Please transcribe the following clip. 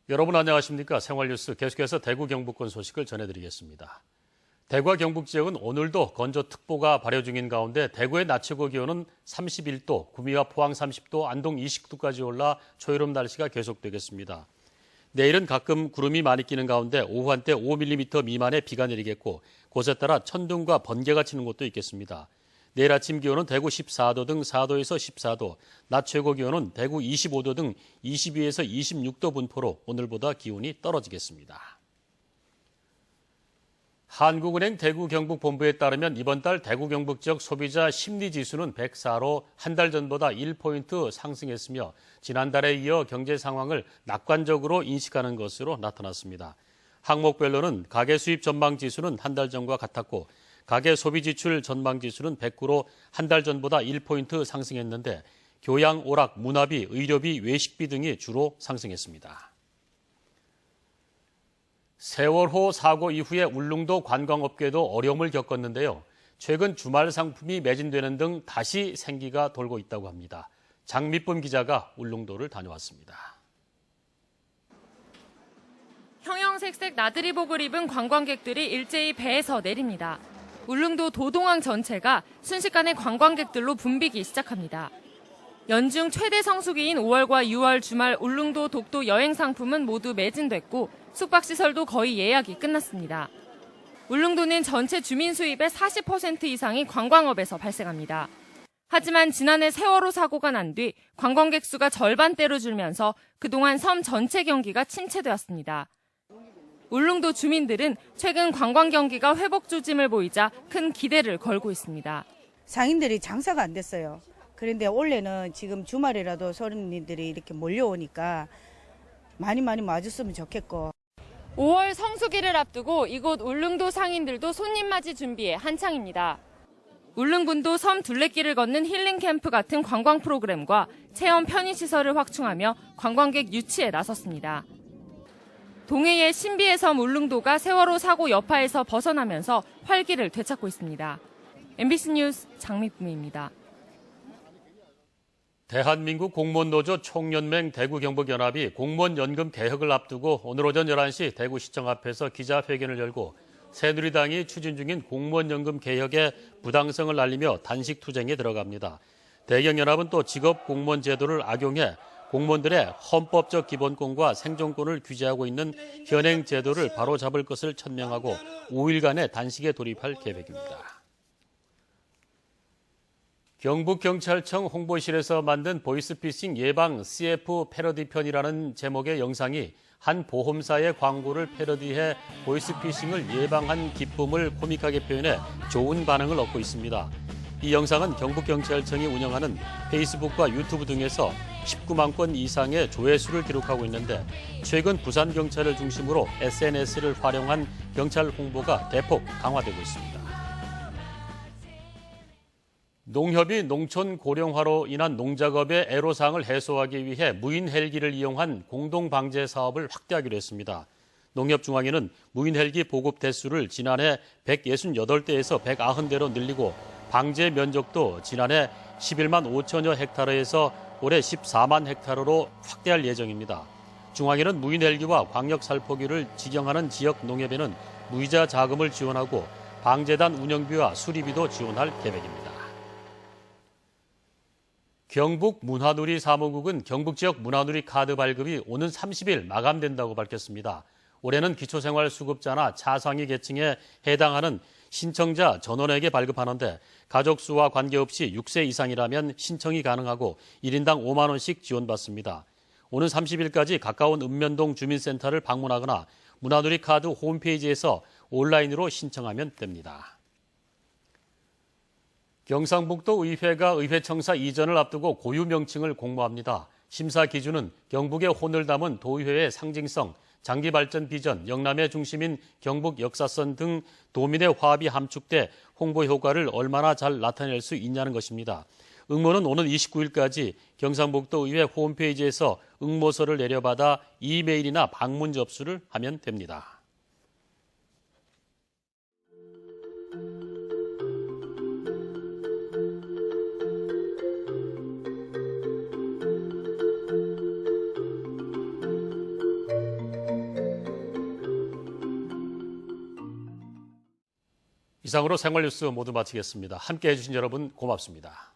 여러분 안녕하십니까? 생활뉴스 계속해서 대구 경북권 소식을 전해드리겠습니다. 대구와 경북 지역은 오늘도 건조특보가 발효 중인 가운데 대구의 낮 최고 기온은 31도, 구미와 포항 30도, 안동 29도까지 올라 초여름 날씨가 계속되겠습니다. 내일은 가끔 구름이 많이 끼는 가운데 오후 한때 5mm 미만의 비가 내리겠고 곳에 따라 천둥과 번개가 치는 곳도 있겠습니다. 내일 아침 기온은 대구 14도 등 4도에서 14도, 낮 최고 기온은 대구 25도 등 22에서 26도 분포로 오늘보다 기온이 떨어지겠습니다. 한국은행 대구 경북 본부에 따르면 이번 달 대구 경북 지역 소비자 심리지수는 104로 한 달 전보다 1포인트 상승했으며 지난달에 이어 경제 상황을 낙관적으로 인식하는 것으로 나타났습니다. 항목별로는 가계 수입 전망 지수는 한 달 전과 같았고 가계 소비 지출 전망 지수는 109로 한 달 전보다 1포인트 상승했는데 교양, 오락, 문화비, 의료비, 외식비 등이 주로 상승했습니다. 세월호 사고 이후에 울릉도 관광업계도 어려움을 겪었는데요. 최근 주말 상품이 매진되는 등 다시 생기가 돌고 있다고 합니다. 장미쁨 기자가 울릉도를 다녀왔습니다. 형형색색 나들이복을 입은 관광객들이 일제히 배에서 내립니다. 울릉도 도동항 전체가 순식간에 관광객들로 붐비기 시작합니다. 연중 최대 성수기인 5월과 6월 주말 울릉도 독도 여행 상품은 모두 매진됐고 숙박시설도 거의 예약이 끝났습니다. 울릉도는 전체 주민 수입의 40% 이상이 관광업에서 발생합니다. 하지만 지난해 세월호 사고가 난 뒤 관광객 수가 절반대로 줄면서 그동안 섬 전체 경기가 침체되었습니다. 울릉도 주민들은 최근 관광 경기가 회복 조짐을 보이자 큰 기대를 걸고 있습니다. 상인들이 장사가 안 됐어요. 그런데 올해는 지금 주말이라도 손님들이 이렇게 몰려오니까 많이 와줬으면 좋겠고. 5월 성수기를 앞두고 이곳 울릉도 상인들도 손님 맞이 준비에 한창입니다. 울릉군도 섬 둘레길을 걷는 힐링 캠프 같은 관광 프로그램과 체험 편의시설을 확충하며 관광객 유치에 나섰습니다. 동해의 신비의 섬 울릉도가 세월호 사고 여파에서 벗어나면서 활기를 되찾고 있습니다. MBC 뉴스 장미쁨입니다. 대한민국 공무원노조 총연맹 대구경북연합이 공무원연금 개혁을 앞두고 오늘 오전 11시 대구시청 앞에서 기자회견을 열고 새누리당이 추진 중인 공무원연금 개혁의 부당성을 알리며 단식 투쟁에 들어갑니다. 대경연합은 또 직업공무원 제도를 악용해 공무원들의 헌법적 기본권과 생존권을 규제하고 있는 현행 제도를 바로잡을 것을 천명하고 5일간의 단식에 돌입할 계획입니다. 경북경찰청 홍보실에서 만든 보이스피싱 예방 CF 패러디 편이라는 제목의 영상이 한 보험사의 광고를 패러디해 보이스피싱을 예방한 기쁨을 코믹하게 표현해 좋은 반응을 얻고 있습니다. 이 영상은 경북경찰청이 운영하는 페이스북과 유튜브 등에서 19만 건 이상의 조회수를 기록하고 있는데 최근 부산경찰을 중심으로 SNS를 활용한 경찰 홍보가 대폭 강화되고 있습니다. 농협이 농촌 고령화로 인한 농작업의 애로사항을 해소하기 위해 무인 헬기를 이용한 공동방제 사업을 확대하기로 했습니다. 농협중앙회는 무인 헬기 보급 대수를 지난해 168대에서 190대로 늘리고 방제 면적도 지난해 11만 5천여 헥타르에서 올해 14만 헥타르로 확대할 예정입니다. 중앙회는 무인 헬기와 광역 살포기를 직영하는 지역 농협에는 무이자 자금을 지원하고 방제단 운영비와 수리비도 지원할 계획입니다. 경북 문화누리 사무국은 경북 지역 문화누리 카드 발급이 오는 30일 마감된다고 밝혔습니다. 올해는 기초생활수급자나 차상위 계층에 해당하는 신청자 전원에게 발급하는데 가족 수와 관계없이 6세 이상이라면 신청이 가능하고 1인당 5만 원씩 지원받습니다. 오는 30일까지 가까운 읍면동 주민센터를 방문하거나 문화누리 카드 홈페이지에서 온라인으로 신청하면 됩니다. 경상북도 의회가 의회청사 이전을 앞두고 고유 명칭을 공모합니다. 심사 기준은 경북의 혼을 담은 도의회의 상징성, 장기발전 비전, 영남의 중심인 경북 역사선 등 도민의 화합이 함축돼 홍보 효과를 얼마나 잘 나타낼 수 있냐는 것입니다. 응모는 오는 29일까지 경상북도 의회 홈페이지에서 응모서를 내려받아 이메일이나 방문 접수를 하면 됩니다. 이상으로 생활뉴스 모두 마치겠습니다. 함께해 주신 여러분 고맙습니다.